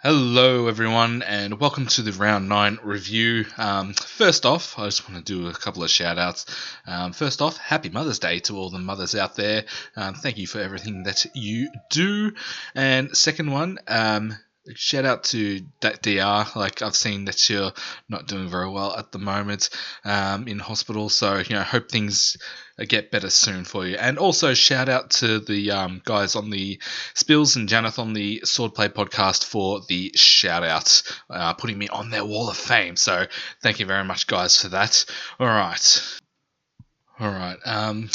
Hello, everyone, and welcome to the Round 9 review. First off, I just want to do a couple of shout outs. First off, happy Mother's Day to all the mothers out there. Thank you for everything that you do. And second one, shout out to DR. Like, I've seen that you're not doing very well at the moment in hospital, so hope things get better soon for you. And also shout out to the guys on the Spills and Janeth on the Swordplay podcast for the shout outs, putting me on their wall of fame. So thank you very much, guys, for that. All right.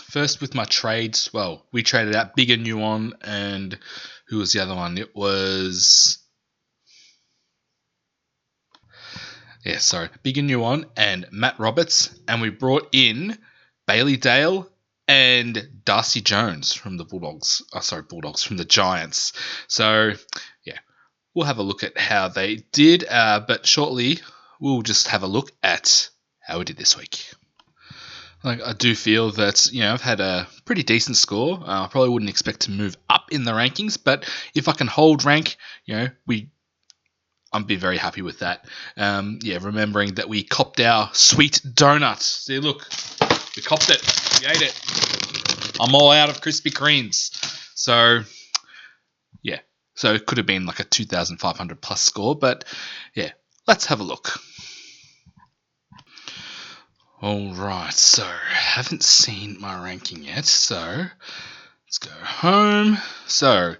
First with my trades. Well, we traded out Bigger Nuon, and who was the other one? It was Bigger Nuon and Matt Roberts, and we brought in Bailey Dale and Darcy Jones from the Bulldogs. From the Giants. So, we'll have a look at how they did, but shortly we'll just have a look at how we did this week. I do feel that, I've had a pretty decent score. I probably wouldn't expect to move up in the rankings, but if I can hold rank, I'm be very happy with that. Remembering that we copped our sweet donut. See, look, we copped it. We ate it. I'm all out of Krispy Kremes. So it could have been like a 2,500 plus score, but let's have a look. All right, so haven't seen my ranking yet, so let's go home. So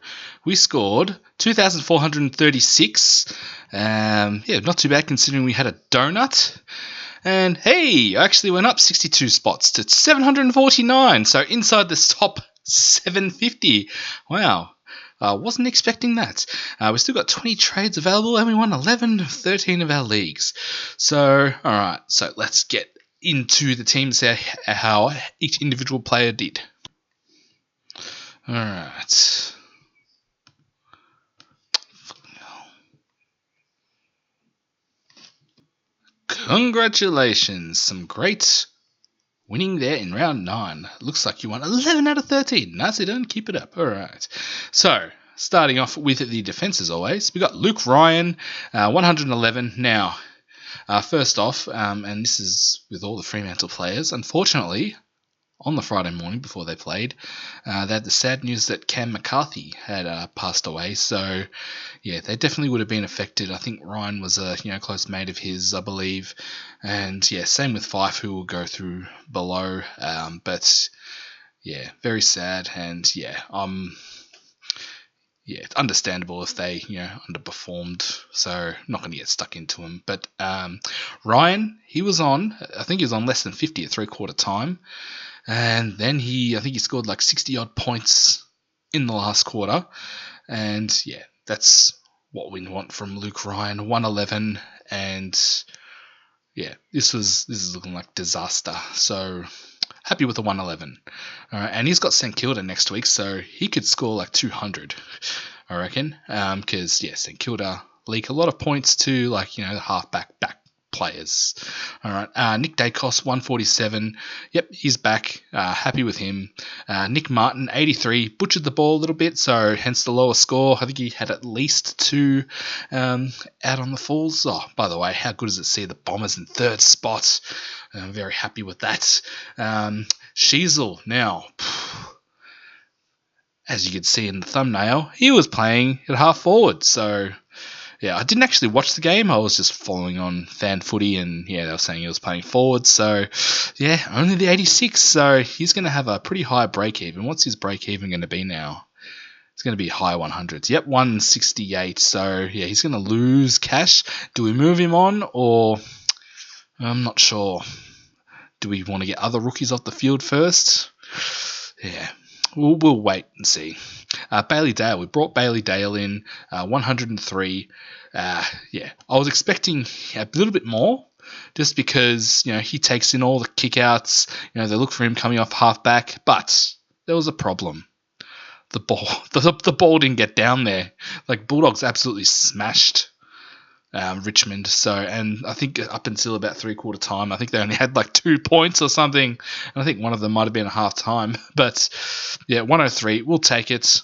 we scored 2,436. Not too bad considering we had a donut. And hey, I actually went up 62 spots to 749. So inside the top 750. Wow. I wasn't expecting that. We still got 20 trades available and we won 11 of 13 of our leagues. So, alright, so let's get into the teams, how each individual player did. Alright. Congratulations. Some great winning there in round 9. Looks like you won 11 out of 13. Nicely done. Keep it up. Alright. So, starting off with the defense as always, we got Luke Ryan, 111. Now, first off, and this is with all the Fremantle players, unfortunately, on the Friday morning before they played, they had the sad news that Cam McCarthy had passed away. So, they definitely would have been affected. I think Ryan was a close mate of his, I believe. And, same with Fife, who will go through below. But, very sad. And, it's understandable if they, underperformed, so not going to get stuck into him. But Ryan, he was on less than 50 at three-quarter time. And then I think he scored like 60-odd points in the last quarter. And, that's what we want from Luke Ryan, 111. And, this is looking like disaster. So, happy with the 111. All right, and he's got St Kilda next week, so he could score like 200, I reckon. Because, St Kilda leak a lot of points to, the halfback back players. All right, Nick Dacos, 147. Yep, he's back. Happy with him. Nick Martin, 83. Butchered the ball a little bit, so hence the lower score. I think he had at least 2 out on the falls. Oh, by the way, how good does it see the Bombers in third spot? I'm very happy with that. Sheasel, now, as you can see in the thumbnail, he was playing at half forward, so I didn't actually watch the game. I was just following on Fan Footy, and they were saying he was playing forward. So, only the 86. So he's going to have a pretty high break even. What's his break even going to be now? It's going to be high 100s. Yep, 168. So he's going to lose cash. Do we move him on, or I'm not sure. Do we want to get other rookies off the field first? We'll wait and see. Bailey Dale. We brought Bailey Dale in, 103. I was expecting a little bit more, just because he takes in all the kickouts. They look for him coming off halfback, but there was a problem. The ball didn't get down there. Like, Bulldogs absolutely smashed Richmond. So, and I think up until about three-quarter time, I think they only had like 2 points or something. And I think one of them might have been a half time. But 103, we'll take it.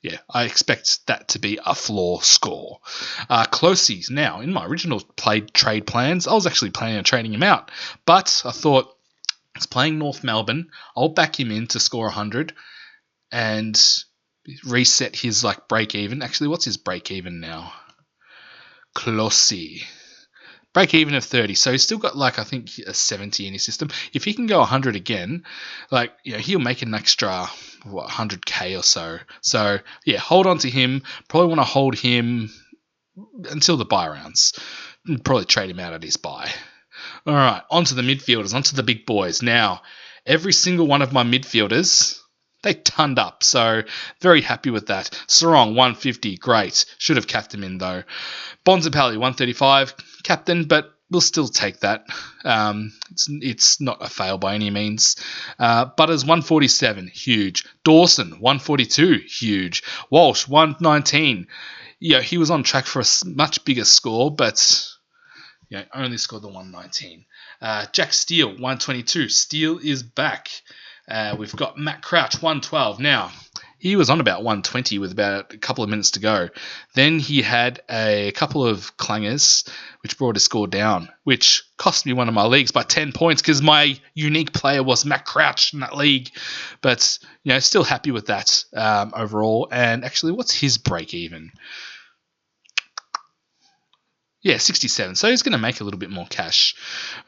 yeah, I expect that to be a floor score. Closies. Now, in my original trade plans, I was actually planning on trading him out, but I thought he's playing North Melbourne. I'll back him in to score 100 and reset his break even. Actually, what's his break even now? Closey. Break even of 30, so he's still got I think a 70 in his system. If he can go 100 again, he'll make an extra 100k or so. So yeah, hold on to him. Probably want to hold him until the buy rounds. Probably trade him out at his buy. All right, onto the midfielders, onto the big boys. Now, every single one of my midfielders, they turned up, so very happy with that. Sarong, 150, great. Should have capped him in, though. Bonzapalli, 135, captain, but we'll still take that. It's not a fail by any means. Butters, 147, huge. Dawson, 142, huge. Walsh, 119. Yeah, he was on track for a much bigger score, but only scored the 119. Jack Steele, 122. Steele is back. We've got Matt Crouch, 112. Now, he was on about 120 with about a couple of minutes to go. Then he had a couple of clangers, which brought his score down, which cost me one of my leagues by 10 points because my unique player was Matt Crouch in that league. But, still happy with that overall. And actually, what's his break even? Yeah, 67. So he's going to make a little bit more cash.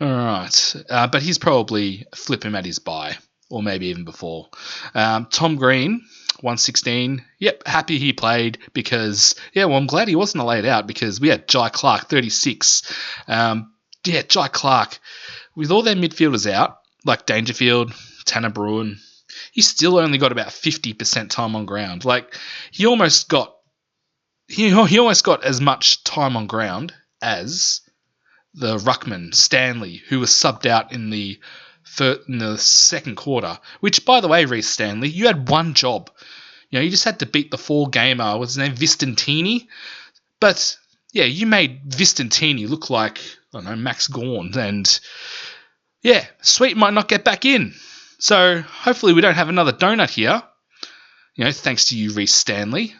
All right. But he's probably flip him at his buy, or maybe even before. Tom Green, 116. Yep, happy he played because, I'm glad he wasn't laid out because we had Jai Clark, 36. Jai Clark, with all their midfielders out, like Dangerfield, Tanner Bruin, he still only got about 50% time on ground. He almost got as much time on ground as the ruckman Stanley, who was subbed out in the second quarter. Which, by the way, Reece Stanley, you had one job. You just had to beat the 4-gamer. What's his name? Vistantini. But you made Vistantini look like Max Gawn, and Sweet might not get back in. So hopefully we don't have another donut here. Thanks to you, Reece Stanley.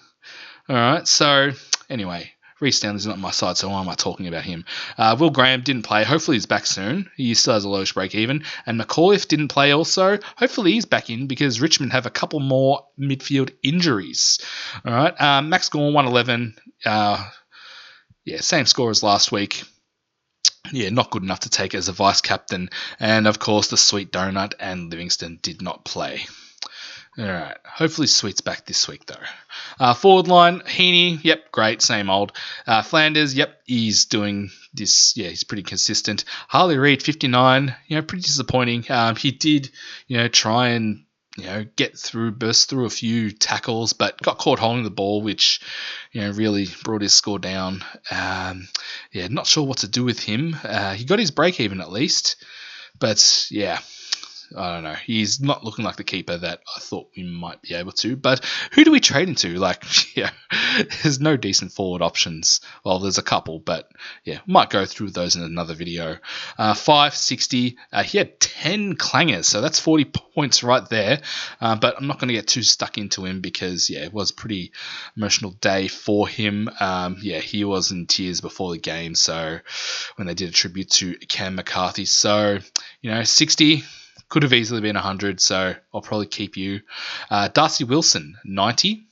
All right. So anyway, Reece Stanley's not on my side, so why am I talking about him? Will Graham didn't play. Hopefully he's back soon. He still has a lowish break even. And McAuliffe didn't play also. Hopefully he's back in because Richmond have a couple more midfield injuries. All right. Max Gawn, 111. Same score as last week. Not good enough to take as a vice captain. And of course, the Sweet Donut and Livingston did not play. All right. Hopefully Sweet's back this week, though. Forward line, Heaney, yep, great, same old. Flanders, yep, he's doing this. Yeah, he's pretty consistent. Harley Reid, 59, pretty disappointing. He did, try and, burst through a few tackles, but got caught holding the ball, which, really brought his score down. Not sure what to do with him. He got his break even at least, but I don't know. He's not looking like the keeper that I thought we might be able to. But who do we trade into? There's no decent forward options. Well, there's a couple, but might go through those in another video. 560. He had 10 clangers, so that's 40 points right there. But I'm not going to get too stuck into him because, it was a pretty emotional day for him. He was in tears before the game, so when they did a tribute to Cam McCarthy. So, 60... could have easily been 100, so I'll probably keep you. Darcy Wilson, 90.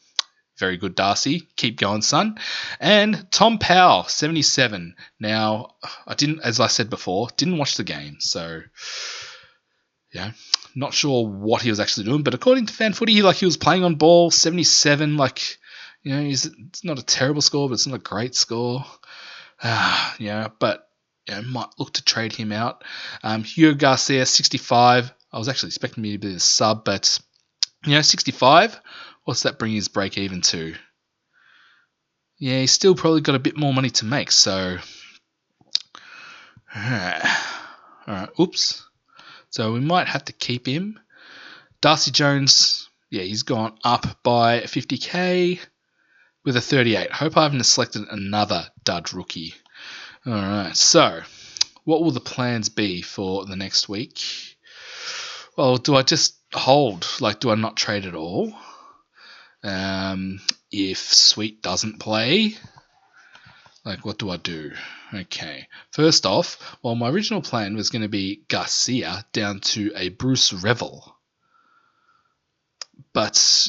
Very good, Darcy. Keep going, son. And Tom Powell, 77. Now, as I said before, didn't watch the game, so not sure what he was actually doing. But according to FanFooty, he was playing on ball, 77. It's not a terrible score, but it's not a great score. But might look to trade him out. Hugo Garcia, 65. I was actually expecting me to be the sub, but 65. What's that bring his break even to? He's still probably got a bit more money to make. So, all right. Oops. So we might have to keep him. Darcy Jones. He's gone up by 50k with a 38. Hope I haven't selected another dud rookie. All right, so what will the plans be for the next week? Well, do I just hold? Do I not trade at all? If Sweet doesn't play, like, what do I do? Okay. First off, well, my original plan was going to be Garcia down to a Bruce Revel.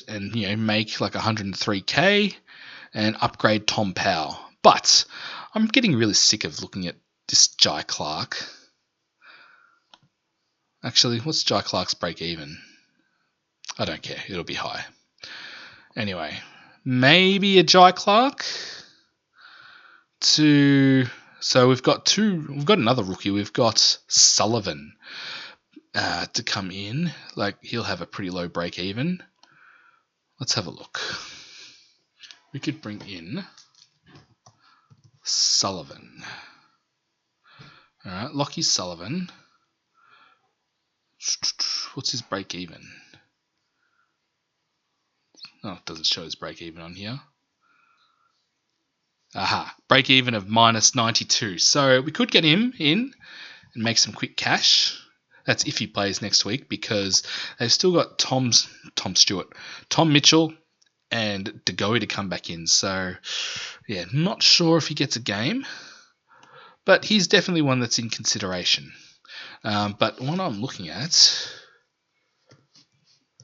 And make like 103k and upgrade Tom Powell. But I'm getting really sick of looking at this Jai Clark. Actually, what's Jai Clark's break even? I don't care. It'll be high. Anyway, maybe a Jai Clark to. So we've got another rookie. We've got Sullivan to come in. Like, he'll have a pretty low break even. Let's have a look. We could bring in Sullivan. All right, Lockie Sullivan. What's his break even? Oh, it doesn't show his break even on here. Aha, break even of -92. So we could get him in and make some quick cash. That's if he plays next week, because they've still got Tom Mitchell, and DeGoey to come back in. So, yeah, not sure if he gets a game, but he's definitely one that's in consideration. But what I'm looking at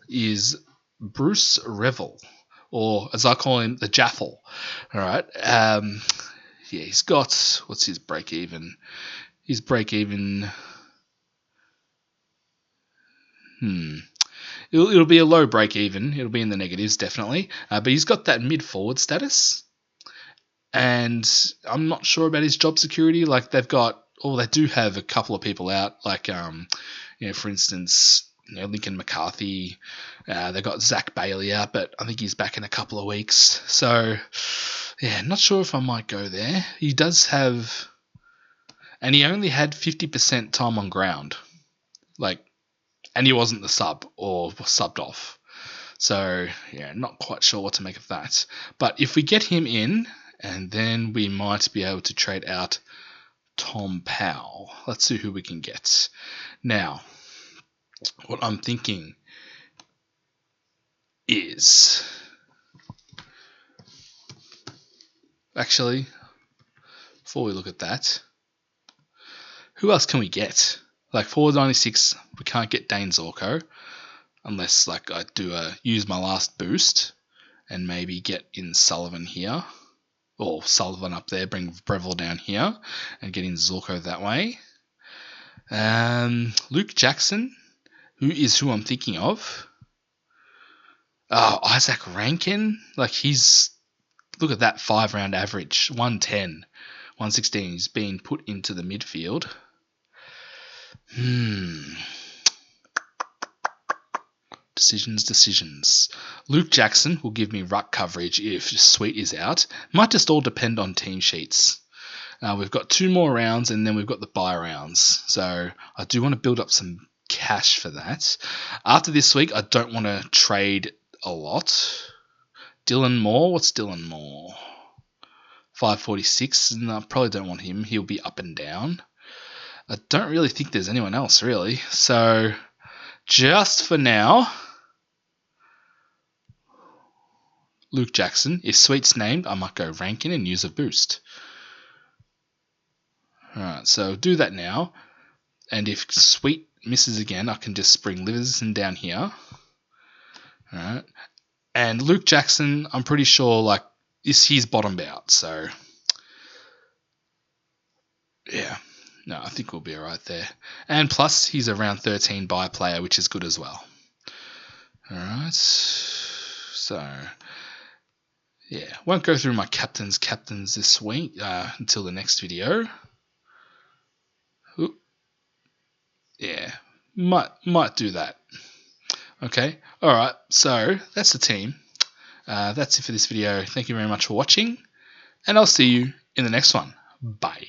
is Bruce Revel, or as I call him, the Jaffel. All right. He's got, what's his break even? His break even. It'll be a low break even. It'll be in the negatives, definitely. But he's got that mid forward status. And I'm not sure about his job security. Like, they do have a couple of people out. Like, for instance, Lincoln McCarthy. They got Zach Bailey out, but I think he's back in a couple of weeks. So, yeah, not sure if I might go there. He does have, and he only had 50% time on ground. And he wasn't the sub or subbed off. So, yeah, not quite sure what to make of that. But if we get him in, and then we might be able to trade out Tom Powell. Let's see who we can get. Now, what I'm thinking is... Actually, before we look at that, who else can we get? Like, forward 96, we can't get Dane Zorko, unless I use my last boost and maybe get in Sullivan here, or Sullivan up there, bring Breville down here, and get in Zorko that way. Luke Jackson, who I'm thinking of. Isaac Rankin, look at that 5-round average, 110, 116. He's being put into the midfield. Decisions. Luke Jackson will give me ruck coverage if Sweet is out. Might just all depend on team sheets. We've got 2 more rounds, and then we've got the bye rounds. So I do want to build up some cash for that. After this week, I don't want to trade a lot. Dylan Moore. What's Dylan Moore? 546. And I probably don't want him. He'll be up and down. I don't really think there's anyone else, really. So, just for now, Luke Jackson. If Sweet's named, I might go Rankin and use a boost. Alright, so do that now. And if Sweet misses again, I can just bring Livingston down here. Alright. And Luke Jackson, I'm pretty sure, he's bottomed out. So, yeah. No, I think we'll be alright there. And plus, he's a round 13 buy player, which is good as well. Alright. So, yeah. Won't go through my captains this week until the next video. Ooh. Yeah. Might do that. Okay. Alright. So, that's the team. That's it for this video. Thank you very much for watching. And I'll see you in the next one. Bye.